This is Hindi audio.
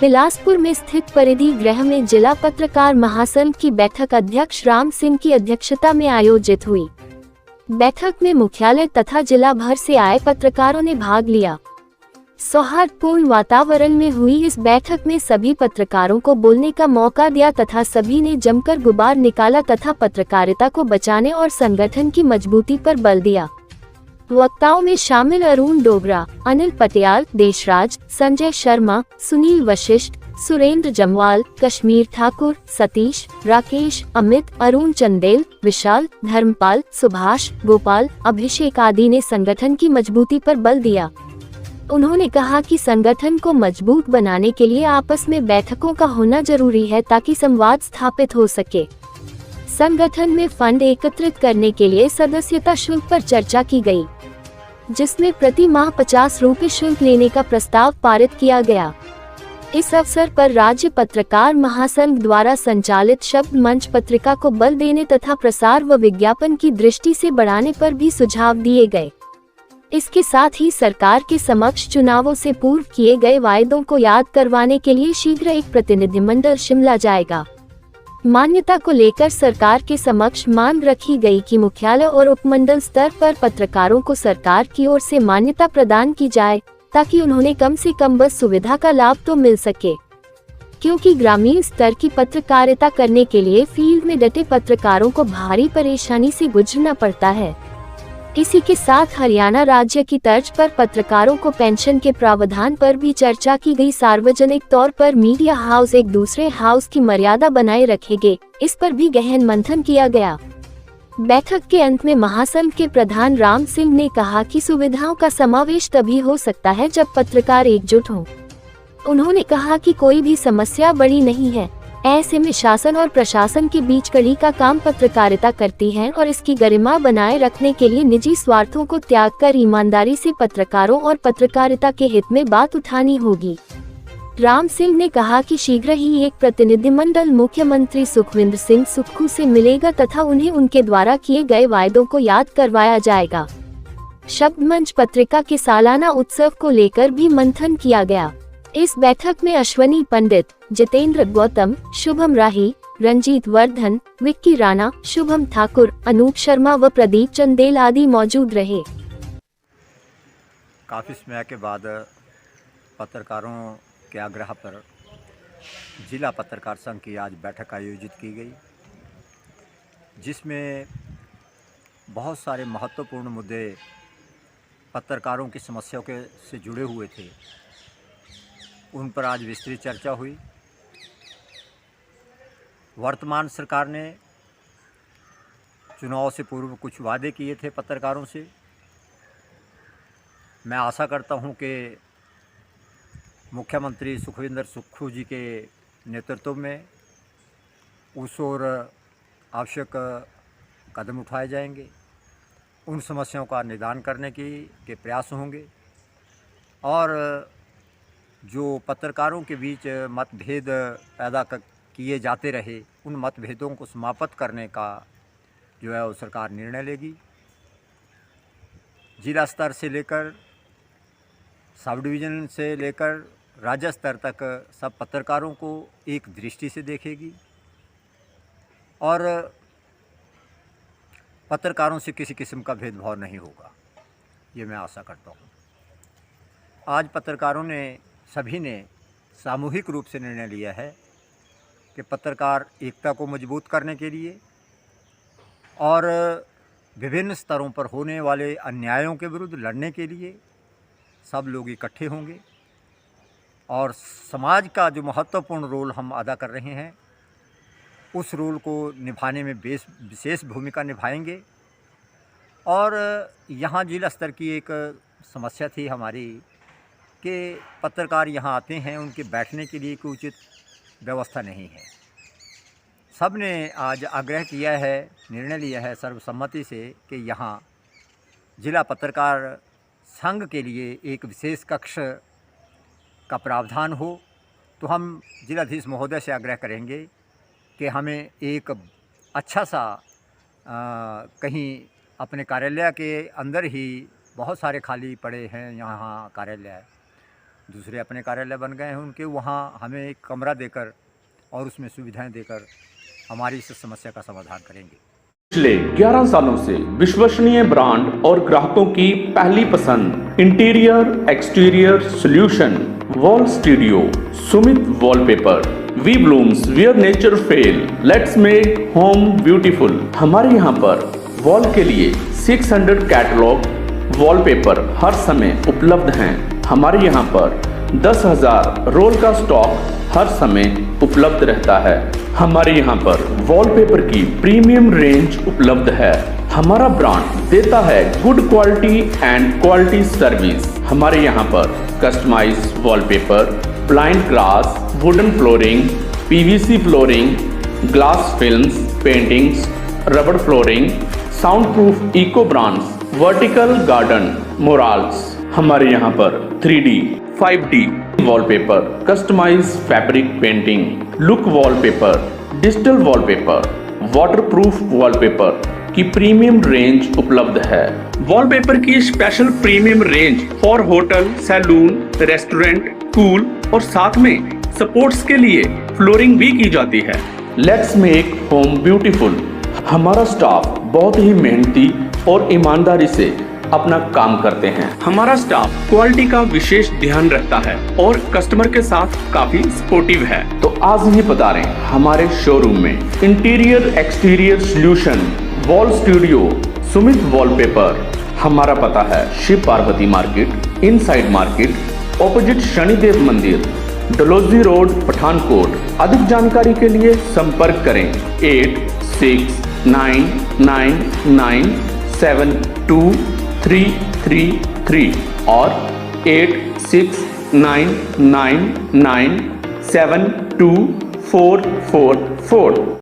बिलासपुर में स्थित परिधि गृह में जिला पत्रकार महासंघ की बैठक अध्यक्ष राम सिंह की अध्यक्षता में आयोजित हुई। बैठक में मुख्यालय तथा जिला भर से आए पत्रकारों ने भाग लिया। सौहार्दपूर्ण वातावरण में हुई इस बैठक में सभी पत्रकारों को बोलने का मौका दिया तथा सभी ने जमकर गुबार निकाला तथा पत्रकारिता को बचाने और संगठन की मजबूती पर बल दिया। वक्ताओं में शामिल अरुण डोगरा, अनिल पटियाल, देशराज, संजय शर्मा, सुनील वशिष्ठ, सुरेंद्र जमवाल, कश्मीर ठाकुर, सतीश, राकेश, अमित, अरुण चंदेल, विशाल, धर्मपाल, सुभाष, गोपाल, अभिषेक आदि ने संगठन की मजबूती पर बल दिया। उन्होंने कहा कि संगठन को मजबूत बनाने के लिए आपस में बैठकों का होना जरूरी है ताकि संवाद स्थापित हो सके। संगठन में फंड एकत्रित करने के लिए सदस्यता शुल्क पर चर्चा की गई, जिसमें प्रति माह 50 रुपये शुल्क लेने का प्रस्ताव पारित किया गया। इस अवसर पर राज्य पत्रकार महासंघ द्वारा संचालित शब्द मंच पत्रिका को बल देने तथा प्रसार व विज्ञापन की दृष्टि से बढ़ाने पर भी सुझाव दिए गए। इसके साथ ही सरकार के समक्ष चुनावों से पूर्व किए गए वायदों को याद करवाने के लिए शीघ्र एक प्रतिनिधिमंडल शिमला जाएगा। मान्यता को लेकर सरकार के समक्ष मांग रखी गई कि मुख्यालय और उपमंडल स्तर पर पत्रकारों को सरकार की ओर से मान्यता प्रदान की जाए ताकि उन्हें कम से कम बस सुविधा का लाभ तो मिल सके, क्योंकि ग्रामीण स्तर की पत्रकारिता करने के लिए फील्ड में डटे पत्रकारों को भारी परेशानी से गुजरना पड़ता है। इसी के साथ हरियाणा राज्य की तर्ज पर पत्रकारों को पेंशन के प्रावधान पर भी चर्चा की गई। सार्वजनिक तौर पर मीडिया हाउस एक दूसरे हाउस की मर्यादा बनाए रखेंगे, इस पर भी गहन मंथन किया गया। बैठक के अंत में महासंघ के प्रधान राम सिंह ने कहा कि सुविधाओं का समावेश तभी हो सकता है जब पत्रकार एकजुट हों। उन्होंने कहा कि कोई भी समस्या बड़ी नहीं है, ऐसे में शासन और प्रशासन के बीच कड़ी का काम पत्रकारिता करती है और इसकी गरिमा बनाए रखने के लिए निजी स्वार्थों को त्याग कर ईमानदारी से पत्रकारों और पत्रकारिता के हित में बात उठानी होगी। राम सिंह ने कहा कि शीघ्र ही एक प्रतिनिधिमंडल मुख्यमंत्री सुखविंदर सिंह सुक्खू से मिलेगा तथा उन्हें उनके द्वारा किए गए वायदों को याद करवाया जाएगा। शब्द मंच पत्रिका के सालाना उत्सव को लेकर भी मंथन किया गया। इस बैठक में अश्वनी पंडित, जितेंद्र गौतम, शुभम राही, रंजीत वर्धन, विक्की राणा, शुभम ठाकुर, अनूप शर्मा व प्रदीप चंदेल आदि मौजूद रहे। काफ़ी समय के बाद पत्रकारों के आग्रह पर जिला पत्रकार संघ की आज बैठक आयोजित की गई, जिसमें बहुत सारे महत्वपूर्ण मुद्दे पत्रकारों की समस्याओं के से जुड़े हुए थे। उन पर आज विस्तृत चर्चा हुई। वर्तमान सरकार ने चुनाव से पूर्व कुछ वादे किए थे पत्रकारों से। मैं आशा करता हूं कि मुख्यमंत्री सुखविंदर सुक्खू जी के नेतृत्व में उस ओर आवश्यक कदम उठाए जाएंगे, उन समस्याओं का निदान करने के प्रयास होंगे और जो पत्रकारों के बीच मतभेद पैदा किए जाते रहे, उन मतभेदों को समाप्त करने का जो है वो सरकार निर्णय लेगी। जिला स्तर से लेकर सब डिवीज़न से लेकर राज्य स्तर तक सब पत्रकारों को एक दृष्टि से देखेगी और पत्रकारों से किसी किस्म का भेदभाव नहीं होगा, ये मैं आशा करता हूँ। आज पत्रकारों ने सभी ने सामूहिक रूप से निर्णय लिया है कि पत्रकार एकता को मजबूत करने के लिए और विभिन्न स्तरों पर होने वाले अन्यायों के विरुद्ध लड़ने के लिए सब लोग इकट्ठे होंगे और समाज का जो महत्वपूर्ण रोल हम अदा कर रहे हैं उस रोल को निभाने में विशेष भूमिका निभाएंगे। और यहाँ जिला स्तर की एक समस्या थी हमारी कि पत्रकार यहाँ आते हैं, उनके बैठने के लिए कोई उचित व्यवस्था नहीं है। सब ने आज आग्रह किया है, निर्णय लिया है सर्वसम्मति से कि यहाँ जिला पत्रकार संघ के लिए एक विशेष कक्ष का प्रावधान हो। तो हम जिलाधीश महोदय से आग्रह करेंगे कि हमें एक अच्छा सा कहीं अपने कार्यालय के अंदर ही बहुत सारे खाली पड़े हैं यहाँ कार्यालय, दूसरे अपने कार्यालय बन गए हैं उनके, वहाँ हमें एक कमरा देकर और उसमें सुविधाएं देकर हमारी इस समस्या का समाधान करेंगे। पिछले 11 सालों से विश्वसनीय ब्रांड और ग्राहकों की पहली पसंद interior exterior solution wall studio Sumit wallpaper we blooms where nature fail let's make home beautiful. हमारे यहाँ पर वॉल के लिए 600 कैटलॉग वॉलपेपर हर समय उपलब्ध हैं। हमारे यहाँ पर 10,000 रोल का स्टॉक हर समय उपलब्ध रहता है। हमारे यहाँ पर वॉलपेपर की प्रीमियम रेंज उपलब्ध है। हमारा ब्रांड देता है good quality and quality service. हमारे यहाँ पर customise wallpaper, blind glass, wooden flooring, PVC flooring, glass films, paintings, रबड़ flooring, sound proof eco brands, vertical garden, murals. हमारे यहाँ पर 3D, 5D wallpaper, customise fabric painting, look wallpaper, digital wallpaper, waterproof wallpaper की प्रीमियम रेंज उपलब्ध है। वॉलपेपर की special premium range for hotel, salon, restaurant, school और साथ में सपोर्ट्स के लिए फ्लोरिंग भी की जाती है। Let's make home beautiful. हमारा स्टाफ बहुत ही मेहनती और ईमानदारी से अपना काम करते हैं। हमारा स्टाफ क्वालिटी का विशेष ध्यान रखता है और कस्टमर के साथ काफी सपोर्टिव है। तो आज ही पधारें हमारे शोरूम में। Interior exterior solution wall studio Sumit wallpaper. हमारा पता है Shiv Parvati market, inside market, opposite Shanidev मंदिर, डलोजी रोड, पठानकोट। अधिक जानकारी के लिए संपर्क करें 8699972333 और 8699972444।